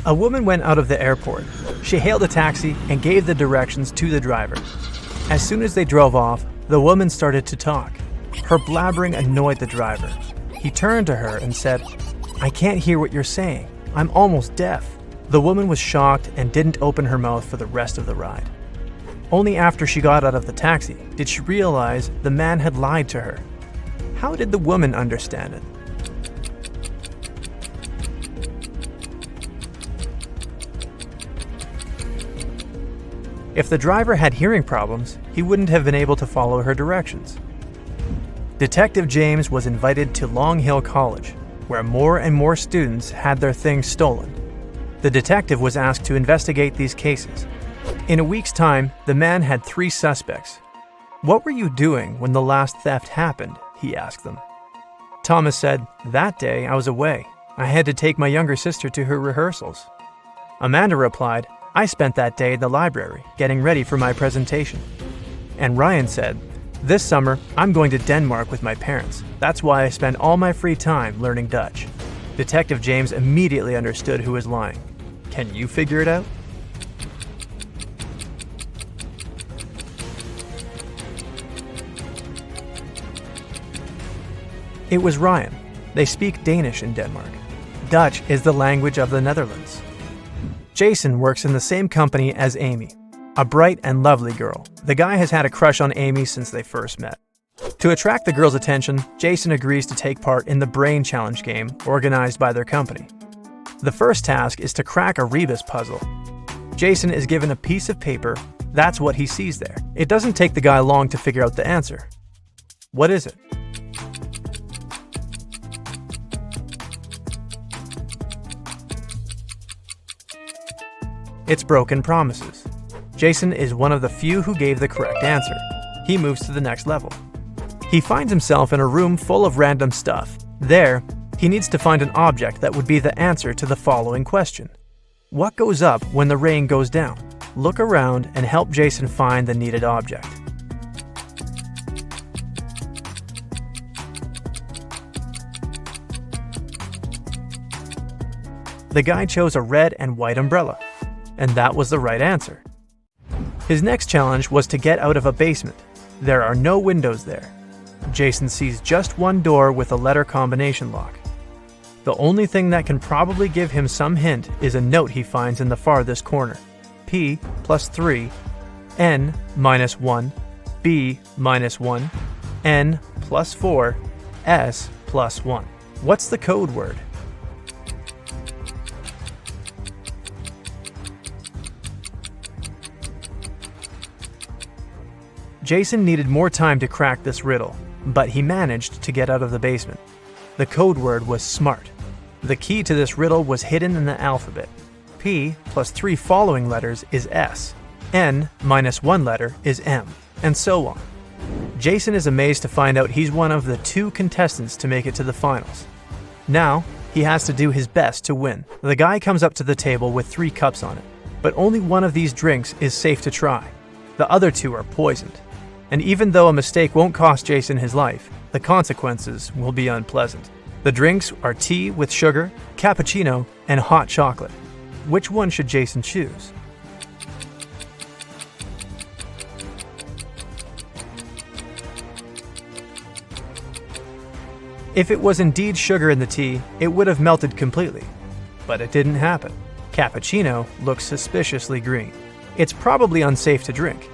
A woman went out of the airport. She hailed a taxi and gave the directions to the driver. As soon as they drove off, the woman started to talk. Her blabbering annoyed the driver. He turned to her and said, "I can't hear what you're saying. I'm almost deaf." The woman was shocked and didn't open her mouth for the rest of the ride. Only after she got out of the taxi did she realize the man had lied to her. How did the woman understand it? If the driver had hearing problems, he wouldn't have been able to follow her directions. Detective James was invited to Long Hill College, where more and more students had their things stolen. The detective was asked to investigate these cases. In a week's time, the man had 3 suspects. "What were you doing when the last theft happened?" he asked them. Thomas said, "That day I was away. I had to take my younger sister to her rehearsals." Amanda replied, "I spent that day in the library, getting ready for my presentation." And Ryan said, "This summer, I'm going to Denmark with my parents. That's why I spend all my free time learning Dutch." Detective James immediately understood who was lying. Can you figure it out? It was Ryan. They speak Danish in Denmark. Dutch is the language of the Netherlands. Jason works in the same company as Amy, a bright and lovely girl. The guy has had a crush on Amy since they first met. To attract the girl's attention, Jason agrees to take part in the Brain Challenge game organized by their company. The first task is to crack a rebus puzzle. Jason is given a piece of paper. That's what he sees there. It doesn't take the guy long to figure out the answer. What is it? It's broken promises. Jason is one of the few who gave the correct answer. He moves to the next level. He finds himself in a room full of random stuff. There, he needs to find an object that would be the answer to the following question. What goes up when the rain goes down? Look around and help Jason find the needed object. The guy chose a red and white umbrella, and that was the right answer. His next challenge was to get out of a basement. There are no windows there. Jason sees just one door with a letter combination lock. The only thing that can probably give him some hint is a note he finds in the farthest corner. P plus 3, N minus 1, B minus 1, N plus 4, S plus 1. What's the code word? Jason needed more time to crack this riddle, but he managed to get out of the basement. The code word was SMART. The key to this riddle was hidden in the alphabet. P plus 3 following letters is S. N minus 1 letter is M, and so on. Jason is amazed to find out he's one of the 2 contestants to make it to the finals. Now, he has to do his best to win. The guy comes up to the table with 3 cups on it, but only one of these drinks is safe to try. The other 2 are poisoned. And even though a mistake won't cost Jason his life, the consequences will be unpleasant. The drinks are tea with sugar, cappuccino, and hot chocolate. Which one should Jason choose? If it was indeed sugar in the tea, it would have melted completely. But it didn't happen. Cappuccino looks suspiciously green. It's probably unsafe to drink.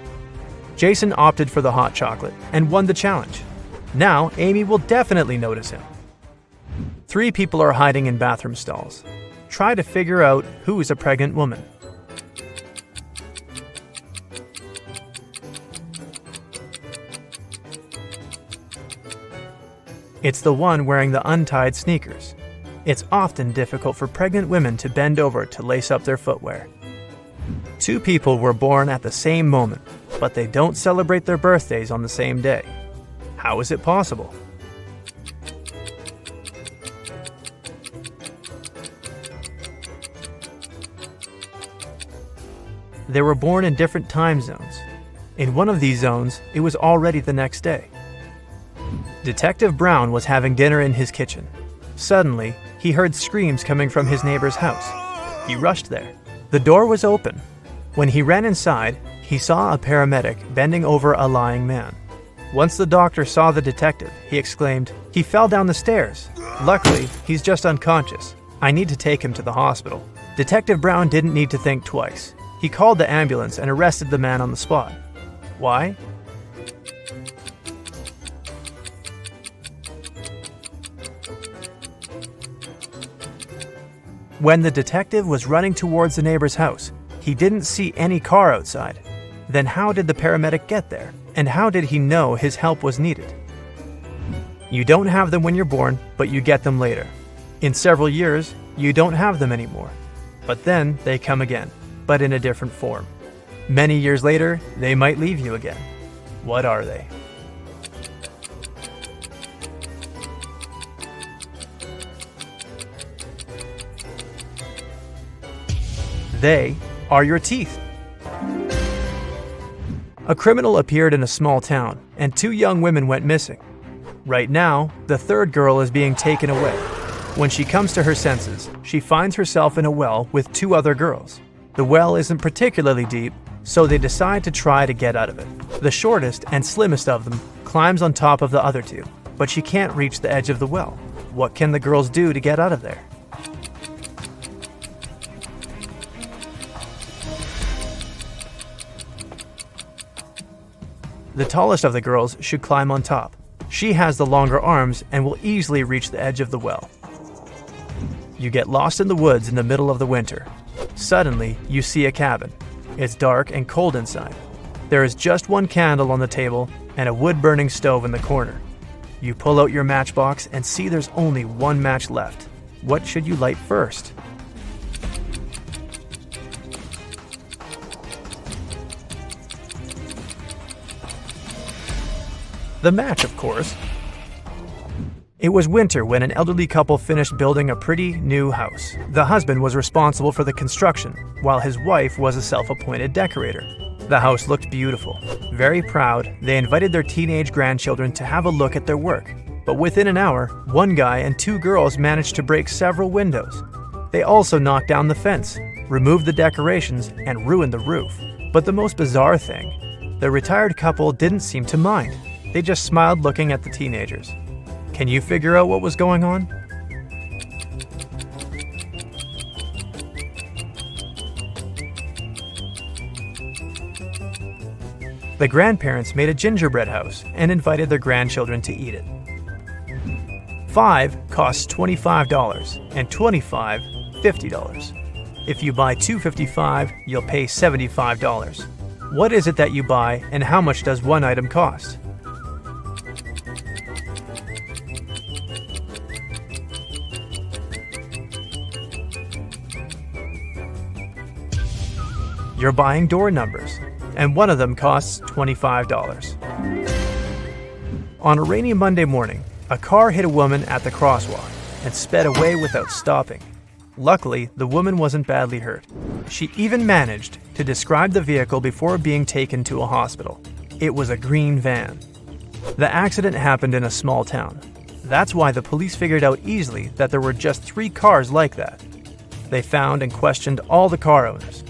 Jason opted for the hot chocolate and won the challenge. Now, Amy will definitely notice him. 3 people are hiding in bathroom stalls. Try to figure out who is a pregnant woman. It's the one wearing the untied sneakers. It's often difficult for pregnant women to bend over to lace up their footwear. 2 people were born at the same moment, but they don't celebrate their birthdays on the same day. How is it possible? They were born in different time zones. In one of these zones, it was already the next day. Detective Brown was having dinner in his kitchen. Suddenly, he heard screams coming from his neighbor's house. He rushed there. The door was open. When he ran inside, he saw a paramedic bending over a lying man. Once the doctor saw the detective, he exclaimed, "He fell down the stairs. Luckily, he's just unconscious. I need to take him to the hospital." Detective Brown didn't need to think twice. He called the ambulance and arrested the man on the spot. Why? When the detective was running towards the neighbor's house, he didn't see any car outside. Then how did the paramedic get there? And how did he know his help was needed? You don't have them when you're born, but you get them later. In several years, you don't have them anymore. But then they come again, but in a different form. Many years later, they might leave you again. What are they? They are your teeth. A criminal appeared in a small town, and 2 young women went missing. Right now, the third girl is being taken away. When she comes to her senses, she finds herself in a well with 2 other girls. The well isn't particularly deep, so they decide to try to get out of it. The shortest and slimmest of them climbs on top of the other 2, but she can't reach the edge of the well. What can the girls do to get out of there? The tallest of the girls should climb on top. She has the longer arms and will easily reach the edge of the well. You get lost in the woods in the middle of the winter. Suddenly, you see a cabin. It's dark and cold inside. There is just 1 candle on the table and a wood-burning stove in the corner. You pull out your matchbox and see there's only 1 match left. What should you light first? The match, of course. It was winter when an elderly couple finished building a pretty new house. The husband was responsible for the construction, while his wife was a self-appointed decorator. The house looked beautiful. Very proud, they invited their teenage grandchildren to have a look at their work. But within an hour, 1 guy and 2 girls managed to break several windows. They also knocked down the fence, removed the decorations, and ruined the roof. But the most bizarre thing, the retired couple didn't seem to mind. They just smiled looking at the teenagers. Can you figure out what was going on? The grandparents made a gingerbread house and invited their grandchildren to eat it. 5 costs $25 and 25, $50. If you buy 2 $55, you'll pay $75. What is it that you buy and how much does one item cost? You're buying door numbers, and one of them costs $25. On a rainy Monday morning, a car hit a woman at the crosswalk and sped away without stopping. Luckily, the woman wasn't badly hurt. She even managed to describe the vehicle before being taken to a hospital. It was a green van. The accident happened in a small town. That's why the police figured out easily that there were just 3 cars like that. They found and questioned all the car owners.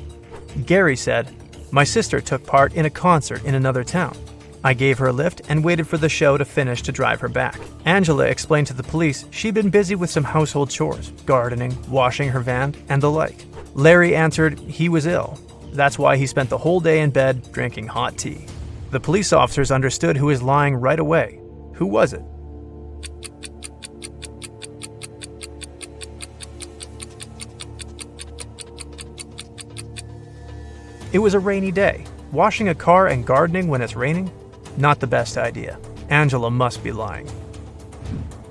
Gary said, "My sister took part in a concert in another town. I gave her a lift and waited for the show to finish to drive her back." Angela explained to the police she'd been busy with some household chores, gardening, washing her van, and the like. Larry answered he was ill. That's why he spent the whole day in bed drinking hot tea. The police officers understood who was lying right away. Who was it? It was a rainy day. Washing a car and gardening when it's raining? Not the best idea. Angela must be lying.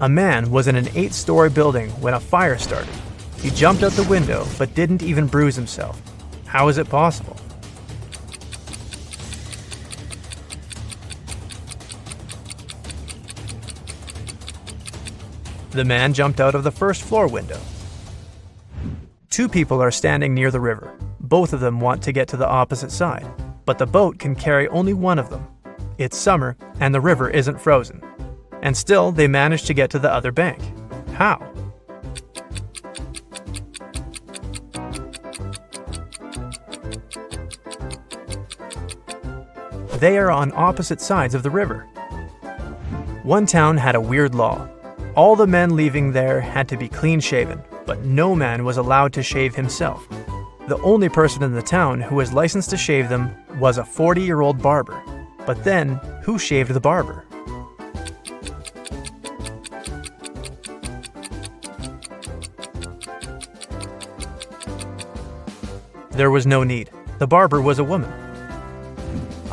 A man was in an 8-story building when a fire started. He jumped out the window but didn't even bruise himself. How is it possible? The man jumped out of the first floor window. 2 people are standing near the river. Both of them want to get to the opposite side, but the boat can carry only one of them. It's summer, and the river isn't frozen. And still, they manage to get to the other bank. How? they are on opposite sides of the river. One town had a weird law. All the men leaving there had to be clean-shaven, but no man was allowed to shave himself. The only person in the town who was licensed to shave them was a 40-year-old barber. But then, who shaved the barber? There was no need. The barber was a woman.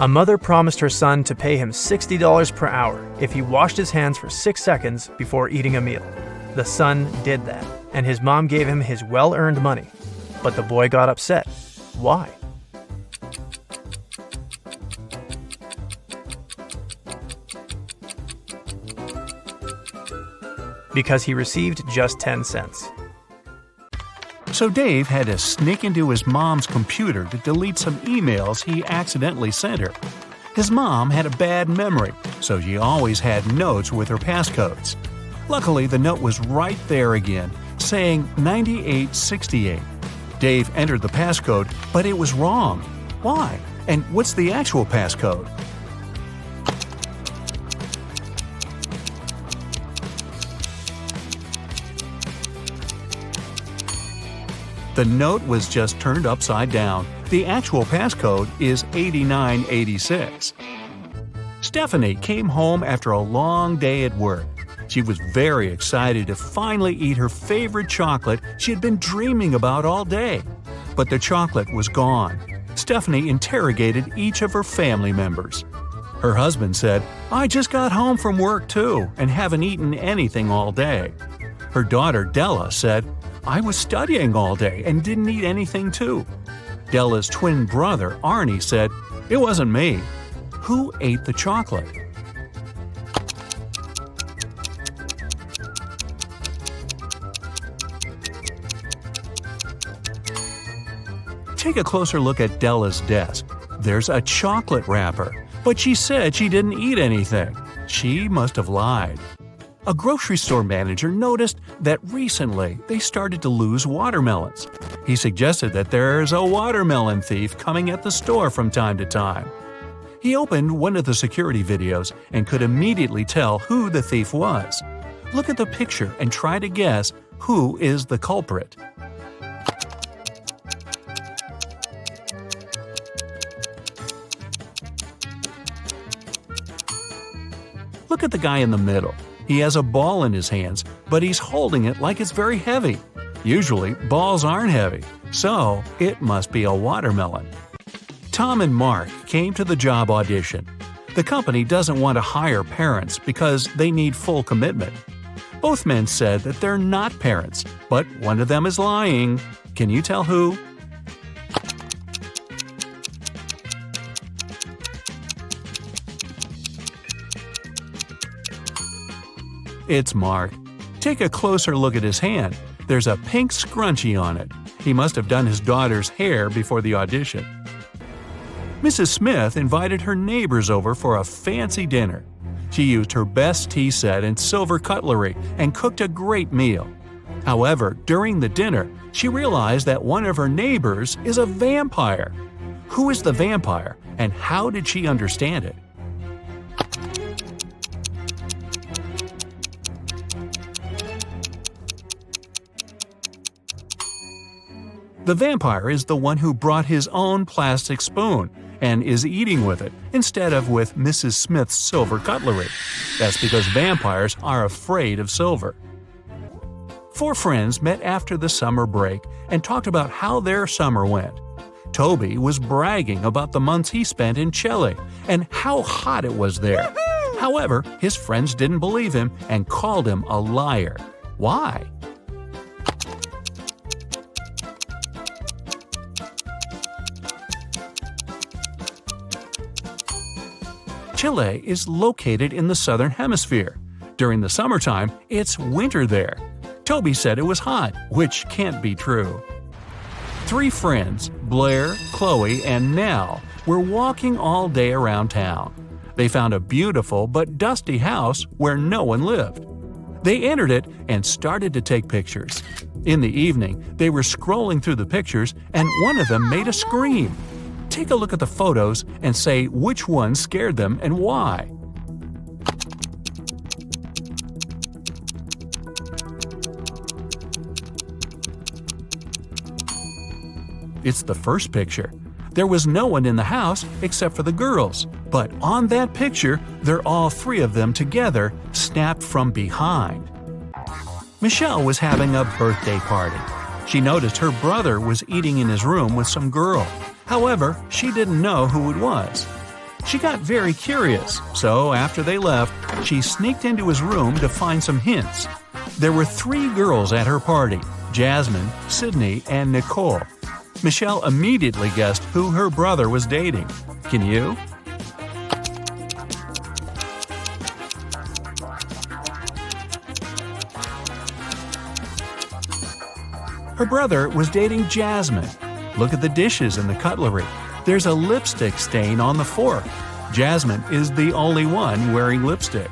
A mother promised her son to pay him $60 per hour if he washed his hands for 6 seconds before eating a meal. The son did that, and his mom gave him his well-earned money. But the boy got upset. Why? Because he received just 10 cents. So Dave had to sneak into his mom's computer to delete some emails he accidentally sent her. His mom had a bad memory, so she always had notes with her passcodes. Luckily, the note was right there again, saying 9868. Dave entered the passcode, but it was wrong. Why? And what's the actual passcode? The note was just turned upside down. The actual passcode is 8986. Stephanie came home after a long day at work. She was very excited to finally eat her favorite chocolate she had been dreaming about all day. But the chocolate was gone. Stephanie interrogated each of her family members. Her husband said, "I just got home from work too and haven't eaten anything all day." Her daughter Della said, "I was studying all day and didn't eat anything too." Della's twin brother Arnie said, "It wasn't me." Who ate the chocolate? Take a closer look at Della's desk. There's a chocolate wrapper, but she said she didn't eat anything. She must have lied. A grocery store manager noticed that recently they started to lose watermelons. He suggested that there's a watermelon thief coming at the store from time to time. He opened one of the security videos and could immediately tell who the thief was. Look at the picture and try to guess who is the culprit. Look at the guy in the middle. He has a ball in his hands, but he's holding it like it's very heavy. Usually, balls aren't heavy, so it must be a watermelon. Tom and Mark came to the job audition. The company doesn't want to hire parents because they need full commitment. Both men said that they're not parents, but one of them is lying. Can you tell who? It's Mark. Take a closer look at his hand. There's a pink scrunchie on it. He must have done his daughter's hair before the audition. Mrs. Smith invited her neighbors over for a fancy dinner. She used her best tea set and silver cutlery and cooked a great meal. However, during the dinner, she realized that one of her neighbors is a vampire. Who is the vampire, and how did she understand it? The vampire is the one who brought his own plastic spoon and is eating with it instead of with Mrs. Smith's silver cutlery. That's because vampires are afraid of silver. Four friends met after the summer break and talked about how their summer went. Toby was bragging about the months he spent in Chile and how hot it was there. However, his friends didn't believe him and called him a liar. Why? Chile is located in the southern hemisphere. During the summertime, it's winter there. Toby said it was hot, which can't be true. Three friends, Blair, Chloe, and Nell, were walking all day around town. They found a beautiful but dusty house where no one lived. They entered it and started to take pictures. In the evening, they were scrolling through the pictures and one of them made a scream. Take a look at the photos and say which one scared them and why. It's the first picture. There was no one in the house except for the girls, but on that picture, they're all three of them together, snapped from behind. Michelle was having a birthday party. She noticed her brother was eating in his room with some girl. However, she didn't know who it was. She got very curious, so after they left, she sneaked into his room to find some hints. There were three girls at her party: Jasmine, Sydney, and Nicole. Michelle immediately guessed who her brother was dating. Can you? Her brother was dating Jasmine. Look at the dishes and the cutlery. There's a lipstick stain on the fork. Jasmine is the only one wearing lipstick.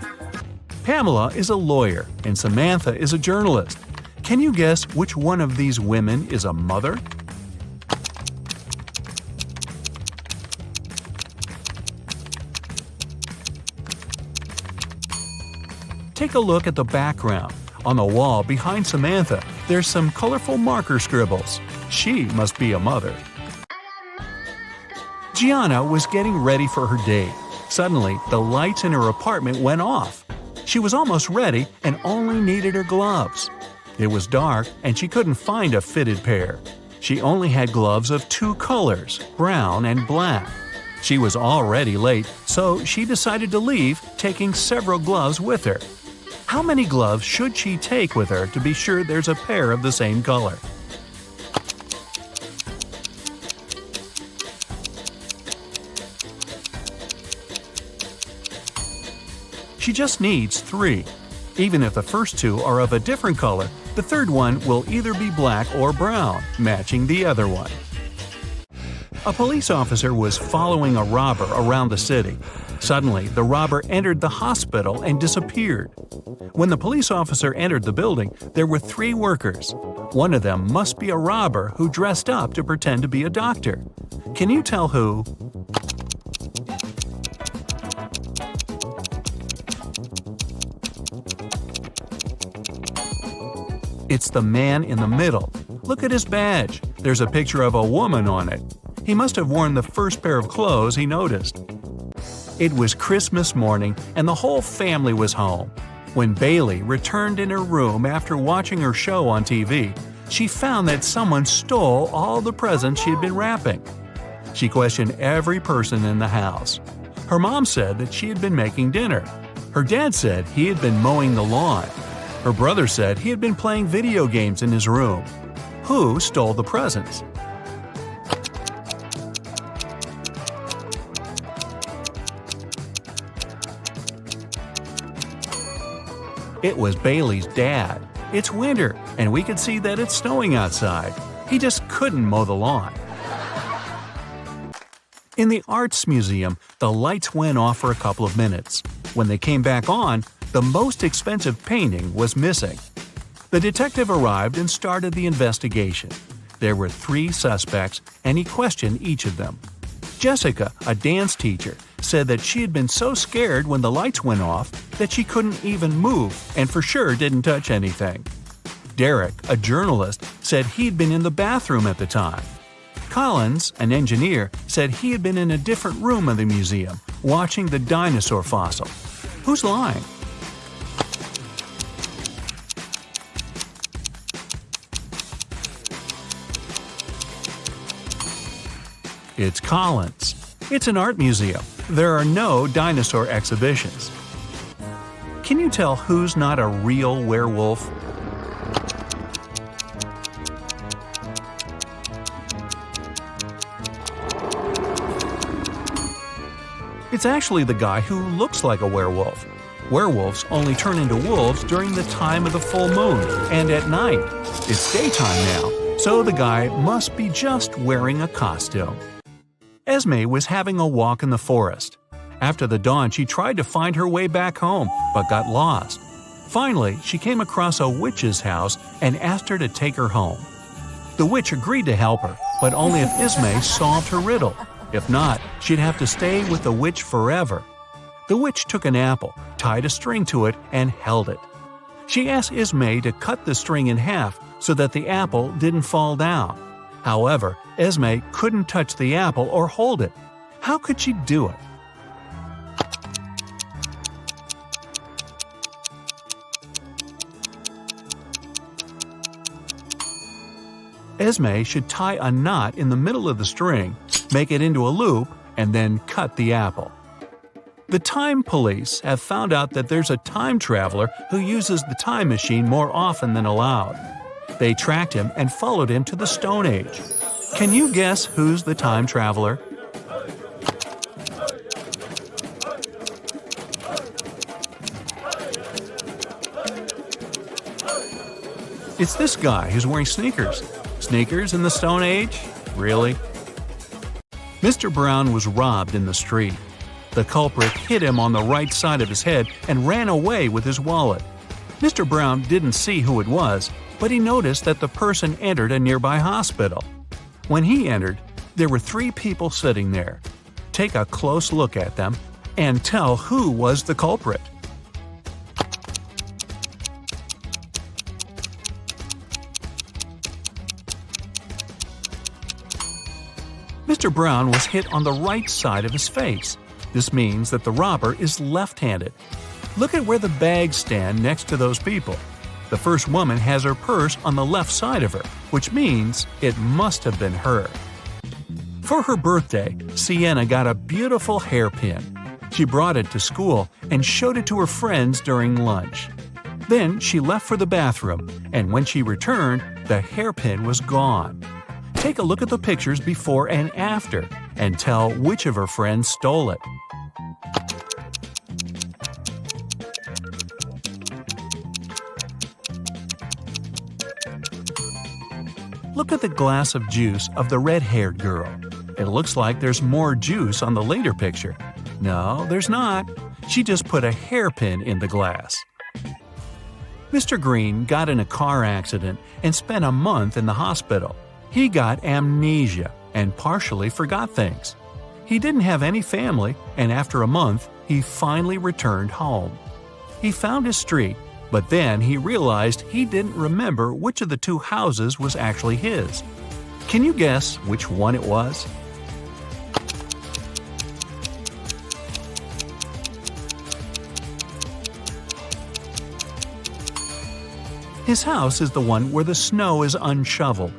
Pamela is a lawyer and Samantha is a journalist. Can you guess which one of these women is a mother? Take a look at the background. On the wall behind Samantha, there's some colorful marker scribbles. She must be a mother. Gianna was getting ready for her date. Suddenly, the lights in her apartment went off. She was almost ready and only needed her gloves. It was dark and she couldn't find a fitted pair. She only had gloves of two colors, brown and black. She was already late, so she decided to leave, taking several gloves with her. How many gloves should she take with her to be sure there's a pair of the same color? She just needs 3. Even if the first 2 are of a different color, the third one will either be black or brown, matching the other one. A police officer was following a robber around the city. Suddenly, the robber entered the hospital and disappeared. When the police officer entered the building, there were 3 workers. One of them must be a robber who dressed up to pretend to be a doctor. Can you tell who? It's the man in the middle. Look at his badge. There's a picture of a woman on it. He must have worn the first pair of clothes he noticed. It was Christmas morning and the whole family was home. When Bailey returned in her room after watching her show on TV, she found that someone stole all the presents she had been wrapping. She questioned every person in the house. Her mom said that she had been making dinner. Her dad said he had been mowing the lawn. Her brother said he had been playing video games in his room. Who stole the presents? It was Bailey's dad. It's winter, and we could see that it's snowing outside. He just couldn't mow the lawn. In the Arts Museum, the lights went off for a couple of minutes. When they came back on, the most expensive painting was missing. The detective arrived and started the investigation. There were 3 suspects, and he questioned each of them. Jessica, a dance teacher, said that she had been so scared when the lights went off that she couldn't even move and for sure didn't touch anything. Derek, a journalist, said he'd been in the bathroom at the time. Collins, an engineer, said he had been in a different room of the museum, watching the dinosaur fossil. Who's lying? It's Collins. It's an art museum. There are no dinosaur exhibitions. Can you tell who's not a real werewolf? It's actually the guy who looks like a werewolf. Werewolves only turn into wolves during the time of the full moon and at night. It's daytime now, so the guy must be just wearing a costume. Esme was having a walk in the forest. After the dawn, she tried to find her way back home, but got lost. Finally, she came across a witch's house and asked her to take her home. The witch agreed to help her, but only if Esme solved her riddle. If not, she'd have to stay with the witch forever. The witch took an apple, tied a string to it, and held it. She asked Esme to cut the string in half so that the apple didn't fall down. However, Esme couldn't touch the apple or hold it. How could she do it? Esme should tie a knot in the middle of the string, make it into a loop, and then cut the apple. The time police have found out that there's a time traveler who uses the time machine more often than allowed. They tracked him and followed him to the Stone Age. Can you guess who's the time traveler? It's this guy who's wearing sneakers. Sneakers in the Stone Age? Really? Mr. Brown was robbed in the street. The culprit hit him on the right side of his head and ran away with his wallet. Mr. Brown didn't see who it was, but he noticed that the person entered a nearby hospital. When he entered, there were 3 people sitting there. Take a close look at them and tell who was the culprit. Mr. Brown was hit on the right side of his face. This means that the robber is left-handed. Look at where the bags stand next to those people. The first woman has her purse on the left side of her, which means it must have been her. For her birthday, Sienna got a beautiful hairpin. She brought it to school and showed it to her friends during lunch. Then she left for the bathroom, and when she returned, the hairpin was gone. Take a look at the pictures before and after, and tell which of her friends stole it. Look at the glass of juice of the red-haired girl. It looks like there's more juice on the later picture. No, there's not. She just put a hairpin in the glass. Mr. Green got in a car accident and spent a month in the hospital. He got amnesia and partially forgot things. He didn't have any family, and after a month, he finally returned home. He found his street, but then he realized he didn't remember which of the 2 houses was actually his. Can you guess which one it was? His house is the one where the snow is unshoveled.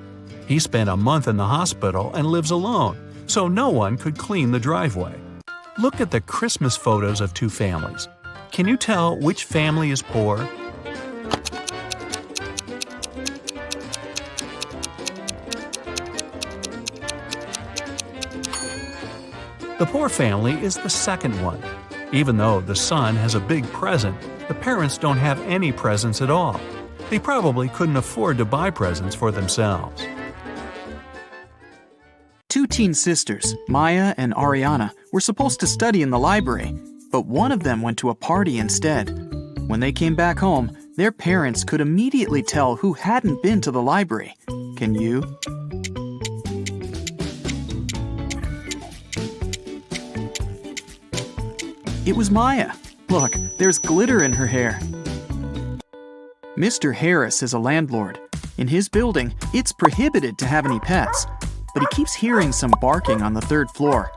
He spent a month in the hospital and lives alone, so no one could clean the driveway. Look at the Christmas photos of 2 families. Can you tell which family is poor? The poor family is the second one. Even though the son has a big present, the parents don't have any presents at all. They probably couldn't afford to buy presents for themselves. 2 teen sisters, Maya and Ariana, were supposed to study in the library, but one of them went to a party instead. When they came back home, their parents could immediately tell who hadn't been to the library. Can you? It was Maya. Look, there's glitter in her hair. Mr. Harris is a landlord. In his building, it's prohibited to have any pets, but he keeps hearing some barking on the 3rd floor.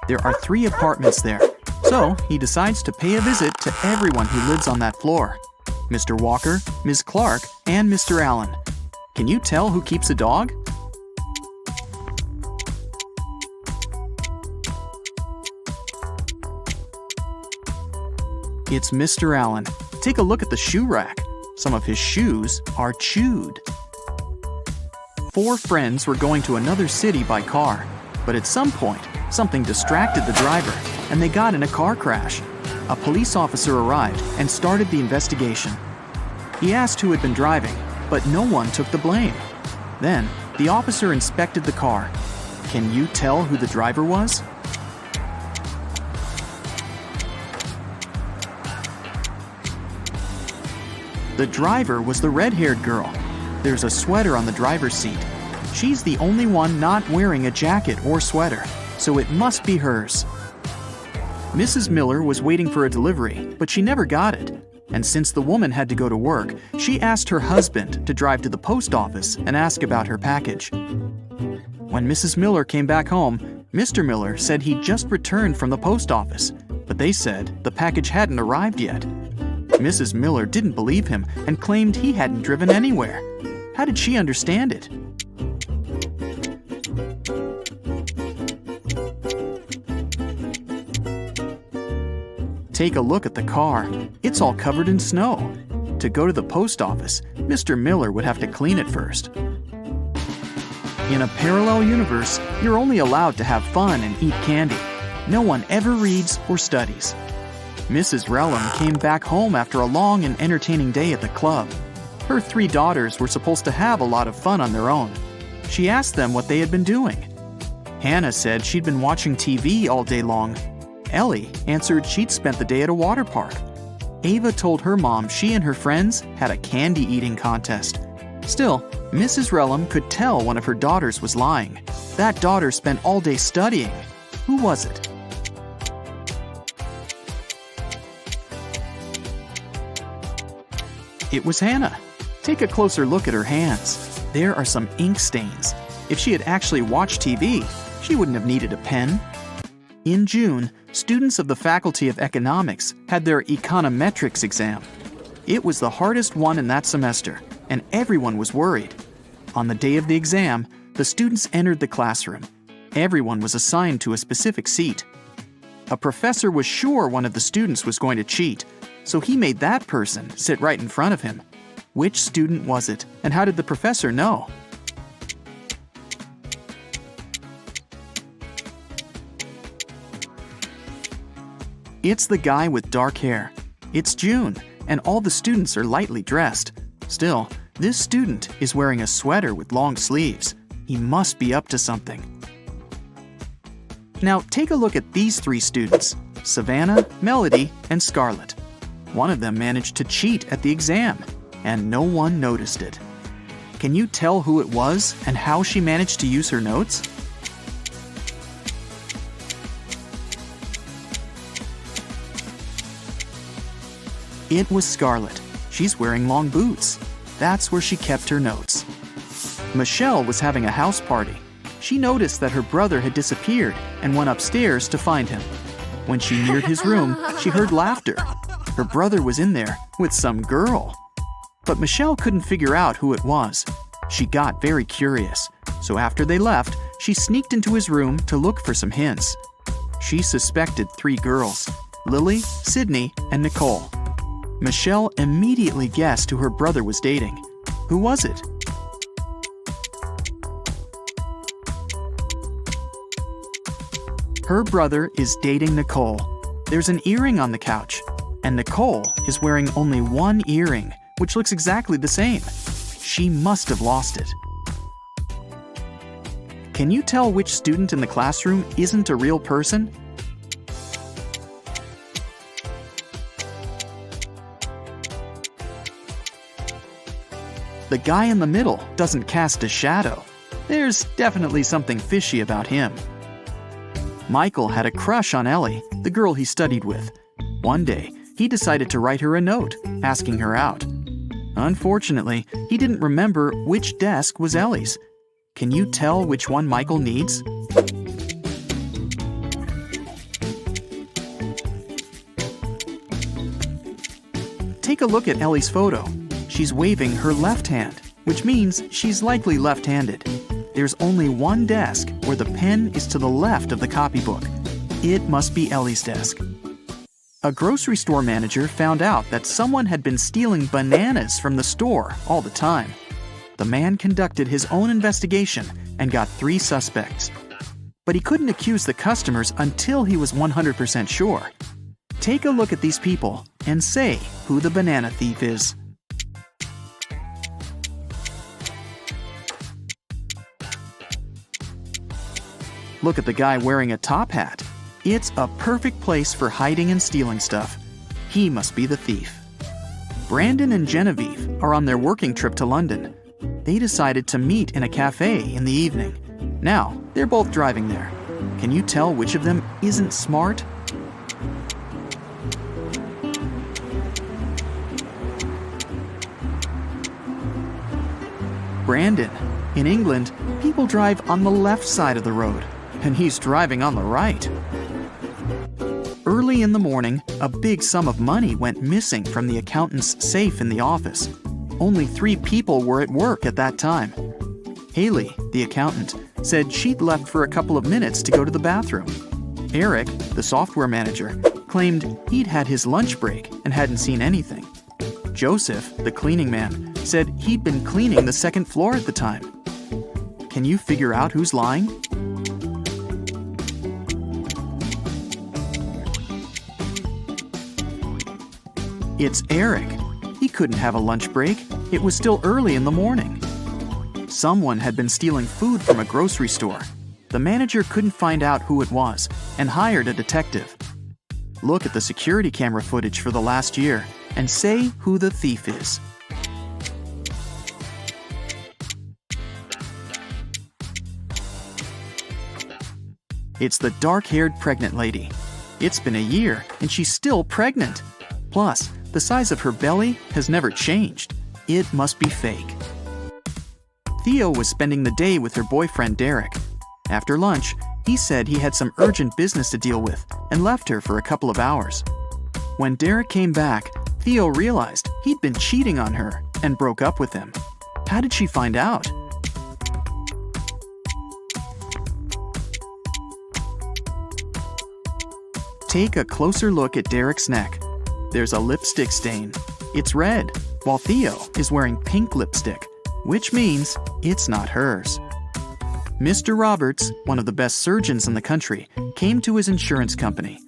There are 3 apartments there, so he decides to pay a visit to everyone who lives on that floor. Mr. Walker, Ms. Clark, and Mr. Allen. Can you tell who keeps a dog? It's Mr. Allen. Take a look at the shoe rack. Some of his shoes are chewed. 4 friends were going to another city by car, but at some point, something distracted the driver, and they got in a car crash. A police officer arrived and started the investigation. He asked who had been driving, but no one took the blame. Then, the officer inspected the car. Can you tell who the driver was? The driver was the red-haired girl. There's a sweater on the driver's seat. She's the only one not wearing a jacket or sweater. so it must be hers. Mrs. Miller was waiting for a delivery, but she never got it. And since the woman had to go to work, she asked her husband to drive to the post office and ask about her package. When Mrs. Miller came back home, Mr. Miller said he'd just returned from the post office, but they said the package hadn't arrived yet. Mrs. Miller didn't believe him and claimed he hadn't driven anywhere. How did she understand it? Take a look at the car. It's all covered in snow. To go to the post office, Mr. Miller would have to clean it first. In a parallel universe, you're only allowed to have fun and eat candy. No one ever reads or studies. Mrs. Relham came back home after a long and entertaining day at the club. Her 3 daughters were supposed to have a lot of fun on their own. She asked them what they had been doing. Hannah said she'd been watching TV all day long. Ellie answered she'd spent the day at a water park. Ava told her mom she and her friends had a candy-eating contest. Still, Mrs. Relham could tell one of her daughters was lying. That daughter spent all day studying. Who was it? It was Hannah. Take a closer look at her hands. There are some ink stains. If she had actually watched TV, she wouldn't have needed a pen. In June, students of the Faculty of Economics had their econometrics exam. It was the hardest one in that semester, and everyone was worried. On the day of the exam, the students entered the classroom. Everyone was assigned to a specific seat. A professor was sure one of the students was going to cheat, so he made that person sit right in front of him. Which student was it, and how did the professor know? It's the guy with dark hair. It's June, and all the students are lightly dressed. Still, this student is wearing a sweater with long sleeves. He must be up to something. Now take a look at these 3 students, Savannah, Melody, and Scarlett. One of them managed to cheat at the exam, and no one noticed it. Can you tell who it was and how she managed to use her notes? It was Scarlett. She's wearing long boots. That's where she kept her notes. Michelle was having a house party. She noticed that her brother had disappeared and went upstairs to find him. When she neared his room, she heard laughter. Her brother was in there with some girl. But Michelle couldn't figure out who it was. She got very curious, so after they left, she sneaked into his room to look for some hints. She suspected 3 girls, Lily, Sydney, and Nicole. Michelle immediately guessed who her brother was dating. Who was it? Her brother is dating Nicole. There's an earring on the couch, and Nicole is wearing only one earring, which looks exactly the same. She must have lost it. Can you tell which student in the classroom isn't a real person? The guy in the middle doesn't cast a shadow. There's definitely something fishy about him. Michael had a crush on Ellie, the girl he studied with. One day, he decided to write her a note, asking her out. Unfortunately, he didn't remember which desk was Ellie's. Can you tell which one Michael needs? Take a look at Ellie's photo. She's waving her left hand, which means she's likely left-handed. There's only one desk where the pen is to the left of the copybook. It must be Ellie's desk. A grocery store manager found out that someone had been stealing bananas from the store all the time. The man conducted his own investigation and got 3 suspects. But he couldn't accuse the customers until he was 100% sure. Take a look at these people and say who the banana thief is. Look at the guy wearing a top hat. It's a perfect place for hiding and stealing stuff. He must be the thief. Brandon and Genevieve are on their working trip to London. They decided to meet in a cafe in the evening. Now, they're both driving there. Can you tell which of them isn't smart? Brandon. In England, people drive on the left side of the road, and he's driving on the right. Early in the morning, a big sum of money went missing from the accountant's safe in the office. Only 3 people were at work at that time. Haley, the accountant, said she'd left for a couple of minutes to go to the bathroom. Eric, the software manager, claimed he'd had his lunch break and hadn't seen anything. Joseph, the cleaning man, said he'd been cleaning the 2nd floor at the time. Can you figure out who's lying? It's Eric. He couldn't have a lunch break. It was still early in the morning. Someone had been stealing food from a grocery store. The manager couldn't find out who it was and hired a detective. Look at the security camera footage for the last year and say who the thief is. It's the dark-haired pregnant lady. It's been a year and she's still pregnant. Plus, the size of her belly has never changed. It must be fake. Theo was spending the day with her boyfriend Derek. After lunch, he said he had some urgent business to deal with and left her for a couple of hours. When Derek came back, Theo realized he'd been cheating on her and broke up with him. How did she find out? Take a closer look at Derek's neck. There's a lipstick stain. It's red, while Theo is wearing pink lipstick, which means it's not hers. Mr. Roberts, one of the best surgeons in the country, came to his insurance company.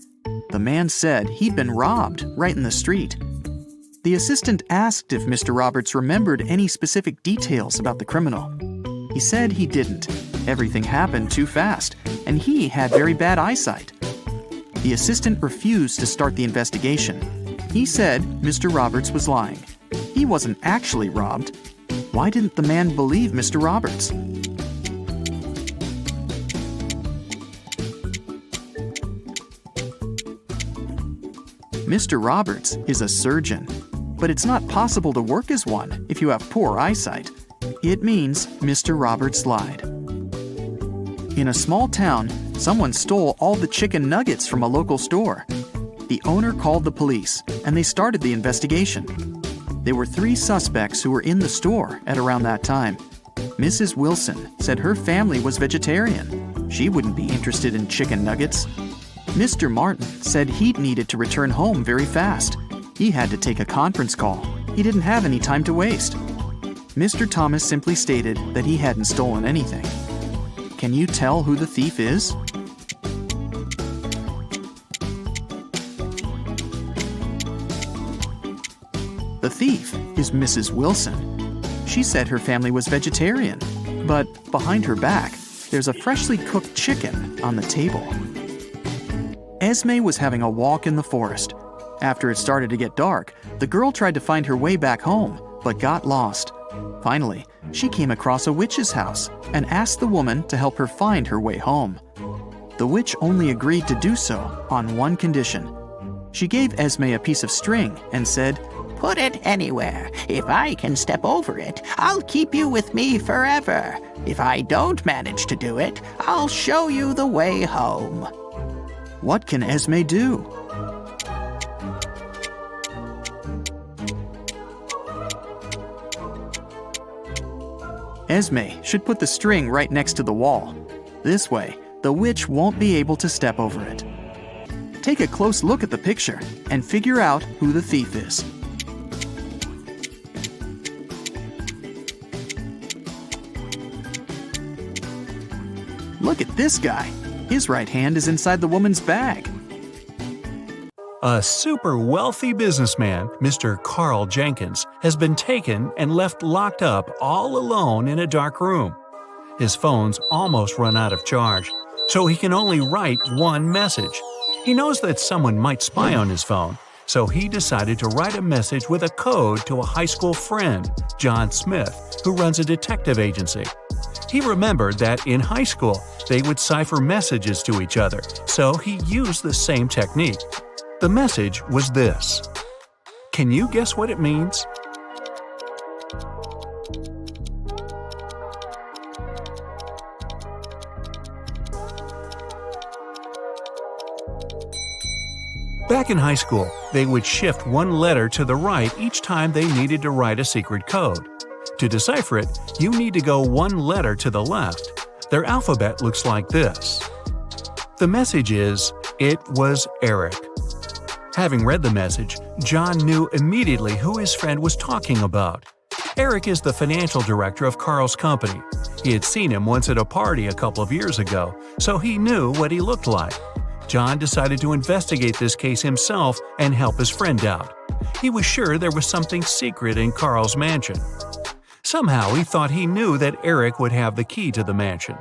The man said he'd been robbed right in the street. The assistant asked if Mr. Roberts remembered any specific details about the criminal. He said he didn't. Everything happened too fast, and he had very bad eyesight. The assistant refused to start the investigation. He said Mr. Roberts was lying. He wasn't actually robbed. Why didn't the man believe Mr. Roberts? Mr. Roberts is a surgeon, but it's not possible to work as one if you have poor eyesight. It means Mr. Roberts lied. In a small town, someone stole all the chicken nuggets from a local store. The owner called the police, and they started the investigation. There were 3 suspects who were in the store at around that time. Mrs. Wilson said her family was vegetarian. She wouldn't be interested in chicken nuggets. Mr. Martin said he'd needed to return home very fast. He had to take a conference call. He didn't have any time to waste. Mr. Thomas simply stated that he hadn't stolen anything. Can you tell who the thief is? The thief is Mrs. Wilson. She said her family was vegetarian, but behind her back, there's a freshly cooked chicken on the table. Esme was having a walk in the forest. After it started to get dark, the girl tried to find her way back home, but got lost. Finally, she came across a witch's house and asked the woman to help her find her way home. The witch only agreed to do so on one condition. She gave Esme a piece of string and said, "Put it anywhere. If I can step over it, I'll keep you with me forever. If I don't manage to do it, I'll show you the way home." What can Esme do? Esme should put the string right next to the wall. This way, the witch won't be able to step over it. Take a close look at the picture and figure out who the thief is. Look at this guy. His right hand is inside the woman's bag. A super wealthy businessman, Mr. Carl Jenkins, has been taken and left locked up all alone in a dark room. His phone's almost run out of charge, so he can only write one message. He knows that someone might spy on his phone, so he decided to write a message with a code to a high school friend, John Smith, who runs a detective agency. He remembered that in high school they would cipher messages to each other, so he used the same technique. The message was this. Can you guess what it means? Back in high school, they would shift one letter to the right each time they needed to write a secret code. To decipher it, you need to go one letter to the left. Their alphabet looks like this. The message is, "It was Eric." Having read the message, John knew immediately who his friend was talking about. Eric is the financial director of Carl's company. He had seen him once at a party a couple of years ago, so he knew what he looked like. John decided to investigate this case himself and help his friend out. He was sure there was something secret in Carl's mansion. Somehow he thought he knew that Eric would have the key to the mansion.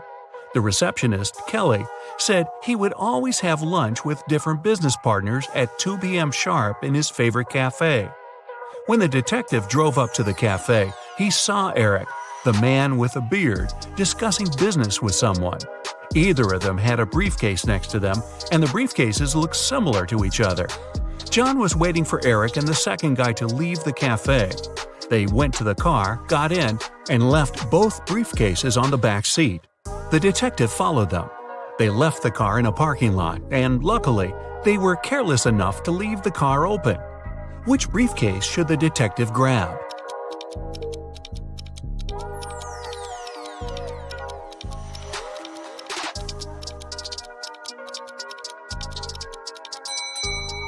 The receptionist, Kelly, said he would always have lunch with different business partners at 2 p.m. sharp in his favorite cafe. When the detective drove up to the cafe, he saw Eric, the man with a beard, discussing business with someone. Either of them had a briefcase next to them, and the briefcases looked similar to each other. John was waiting for Eric and the second guy to leave the cafe. They went to the car, got in, and left both briefcases on the back seat. The detective followed them. They left the car in a parking lot, and luckily, they were careless enough to leave the car open. Which briefcase should the detective grab?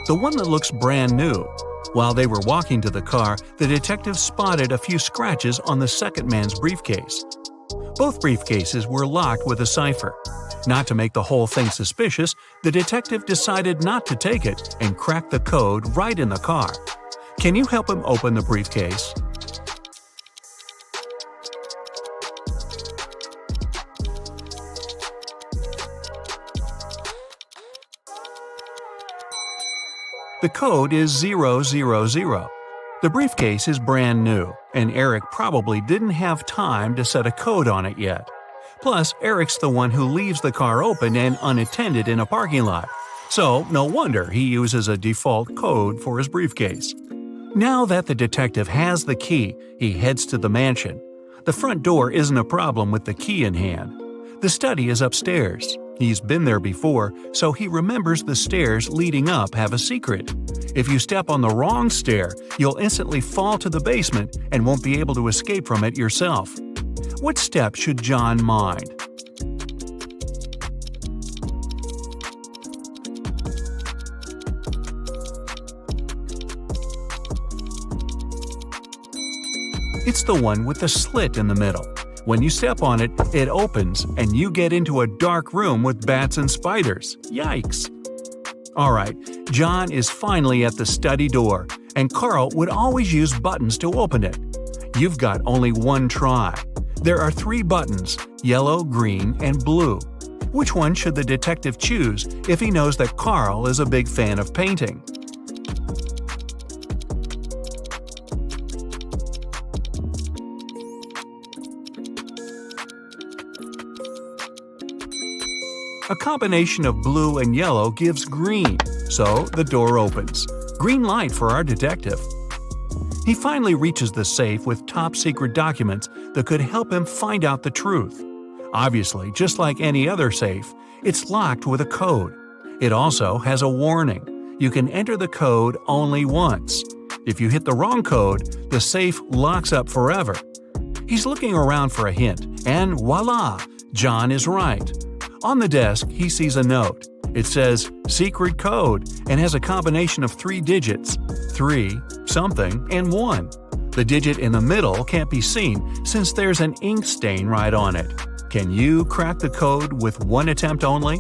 The one that looks brand new. While they were walking to the car, the detective spotted a few scratches on the second man's briefcase. Both briefcases were locked with a cipher. Not to make the whole thing suspicious, the detective decided not to take it and cracked the code right in the car. Can you help him open the briefcase? The code is 000. The briefcase is brand new, and Eric probably didn't have time to set a code on it yet. Plus, Eric's the one who leaves the car open and unattended in a parking lot, so no wonder he uses a default code for his briefcase. Now that the detective has the key, he heads to the mansion. The front door isn't a problem with the key in hand. The study is upstairs. He's been there before, so he remembers the stairs leading up have a secret. If you step on the wrong stair, you'll instantly fall to the basement and won't be able to escape from it yourself. What step should John mind? It's the one with the slit in the middle. When you step on it, it opens, and you get into a dark room with bats and spiders. Yikes! Alright, John is finally at the study door, and Carl would always use buttons to open it. You've got only one try. There are 3 buttons, yellow, green, and blue. Which one should the detective choose if he knows that Carl is a big fan of painting? A combination of blue and yellow gives green, so the door opens. Green light for our detective. He finally reaches the safe with top-secret documents that could help him find out the truth. Obviously, just like any other safe, it's locked with a code. It also has a warning. You can enter the code only once. If you hit the wrong code, the safe locks up forever. He's looking around for a hint, and voila! John is right. On the desk, he sees a note. It says, "Secret code," and has a combination of 3 digits, 3, something, and 1. The digit in the middle can't be seen since there's an ink stain right on it. Can you crack the code with one attempt only?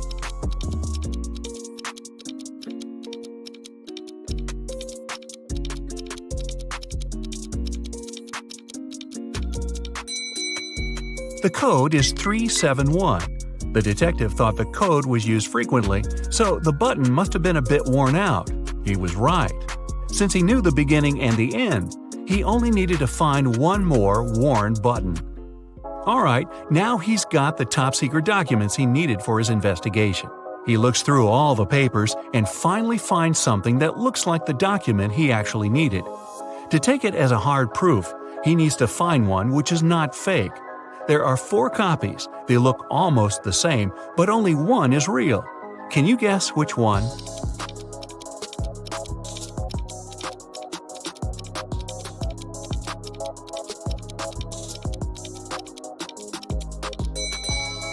The code is 371. The detective thought the code was used frequently, so the button must have been a bit worn out. He was right. Since he knew the beginning and the end, he only needed to find one more worn button. Alright, now he's got the top-secret documents he needed for his investigation. He looks through all the papers and finally finds something that looks like the document he actually needed. To take it as a hard proof, he needs to find one which is not fake. There are 4 copies. They look almost the same, but only one is real. Can you guess which one?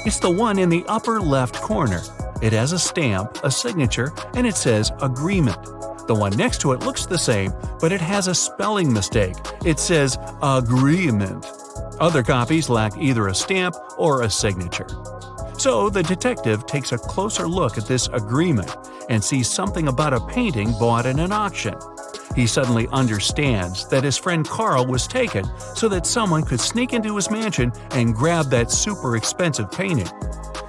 It's the one in the upper left corner. It has a stamp, a signature, and it says agreement. The one next to it looks the same, but it has a spelling mistake. It says agreement. Other copies lack either a stamp or a signature. So the detective takes a closer look at this agreement and sees something about a painting bought in an auction. He suddenly understands that his friend Carl was taken so that someone could sneak into his mansion and grab that super expensive painting.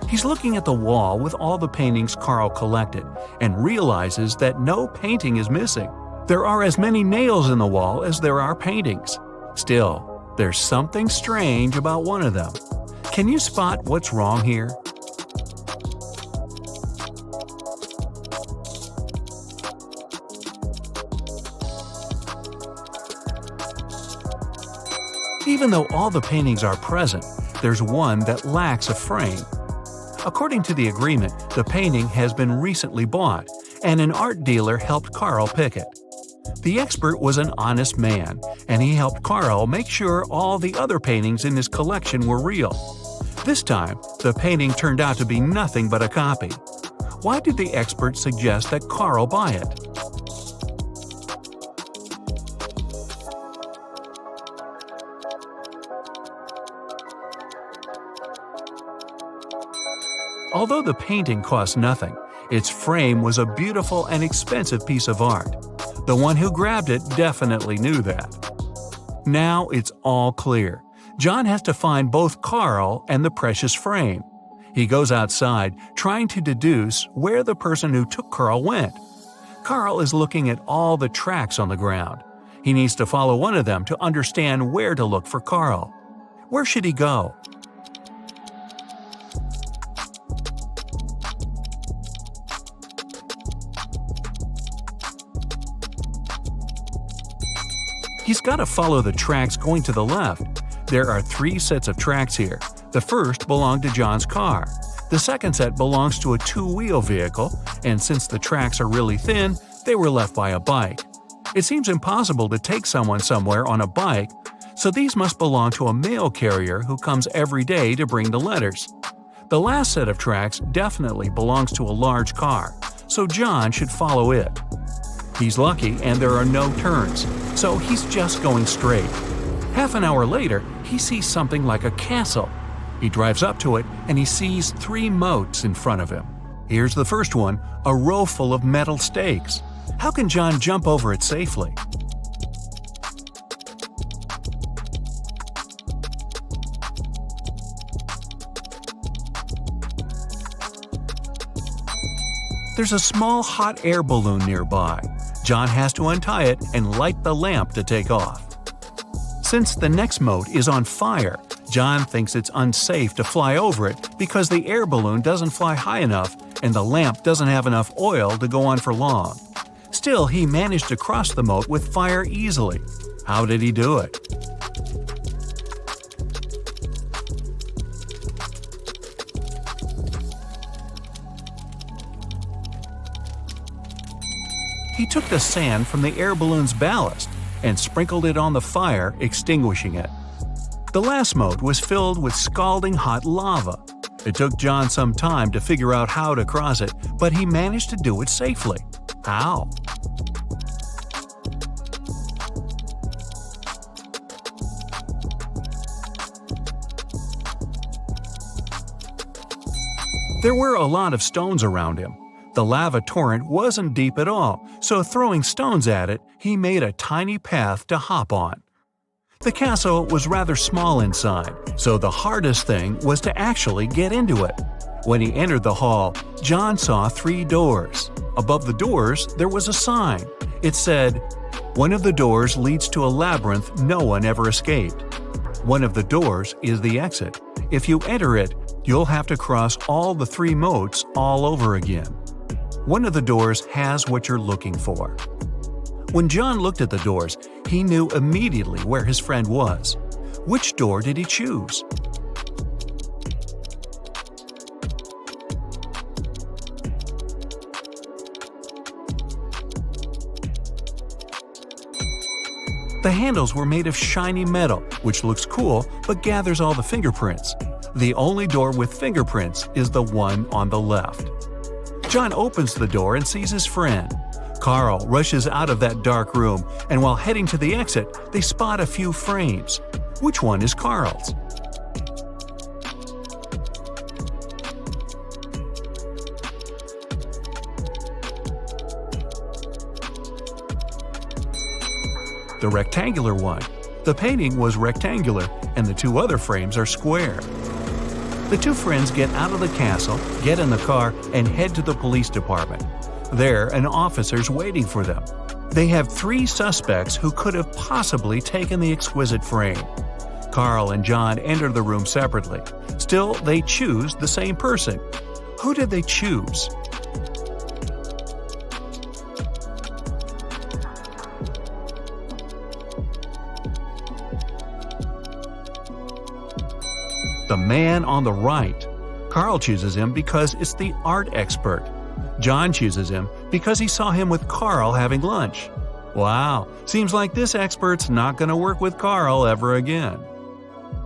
He's looking at the wall with all the paintings Carl collected and realizes that no painting is missing. There are as many nails in the wall as there are paintings. Still, there's something strange about one of them. Can you spot what's wrong here? Even though all the paintings are present, there's one that lacks a frame. According to the agreement, the painting has been recently bought, and an art dealer helped Carl pick it. The expert was an honest man, and he helped Carl make sure all the other paintings in his collection were real. This time, the painting turned out to be nothing but a copy. Why did the expert suggest that Carl buy it? Although the painting cost nothing, its frame was a beautiful and expensive piece of art. The one who grabbed it definitely knew that. Now it's all clear. John has to find both Carl and the precious frame. He goes outside, trying to deduce where the person who took Carl went. Carl is looking at all the tracks on the ground. He needs to follow one of them to understand where to look for Carl. Where should he go? He's got to follow the tracks going to the left. There are 3 sets of tracks here. The first belonged to John's car. The second set belongs to a 2-wheel vehicle, and since the tracks are really thin, they were left by a bike. It seems impossible to take someone somewhere on a bike, so these must belong to a mail carrier who comes every day to bring the letters. The last set of tracks definitely belongs to a large car, so John should follow it. He's lucky and there are no turns, so he's just going straight. Half an hour later, he sees something like a castle. He drives up to it and he sees 3 moats in front of him. Here's the first one, a row full of metal stakes. How can John jump over it safely? There's a small hot air balloon nearby. John has to untie it and light the lamp to take off. Since the next moat is on fire, John thinks it's unsafe to fly over it because the air balloon doesn't fly high enough and the lamp doesn't have enough oil to go on for long. Still, he managed to cross the moat with fire easily. How did he do it? He took the sand from the air balloon's ballast and sprinkled it on the fire, extinguishing it. The last moat was filled with scalding hot lava. It took John some time to figure out how to cross it, but he managed to do it safely. How? There were a lot of stones around him. The lava torrent wasn't deep at all, so throwing stones at it, he made a tiny path to hop on. The castle was rather small inside, so the hardest thing was to actually get into it. When he entered the hall, John saw 3 doors. Above the doors, there was a sign. It said, "One of the doors leads to a labyrinth no one ever escaped." One of the doors is the exit. If you enter it, you'll have to cross all the 3 moats all over again. One of the doors has what you're looking for. When John looked at the doors, he knew immediately where his friend was. Which door did he choose? The handles were made of shiny metal, which looks cool but gathers all the fingerprints. The only door with fingerprints is the one on the left. John opens the door and sees his friend. Carl rushes out of that dark room, and while heading to the exit, they spot a few frames. Which one is Carl's? The rectangular one. The painting was rectangular, and the 2 other frames are square. The 2 friends get out of the castle, get in the car, and head to the police department. There, an officer's waiting for them. They have 3 suspects who could have possibly taken the exquisite frame. Carl and John enter the room separately. Still, they choose the same person. Who did they choose? The man on the right. Carl chooses him because it's the art expert. John chooses him because he saw him with Carl having lunch. Wow, seems like this expert's not going to work with Carl ever again.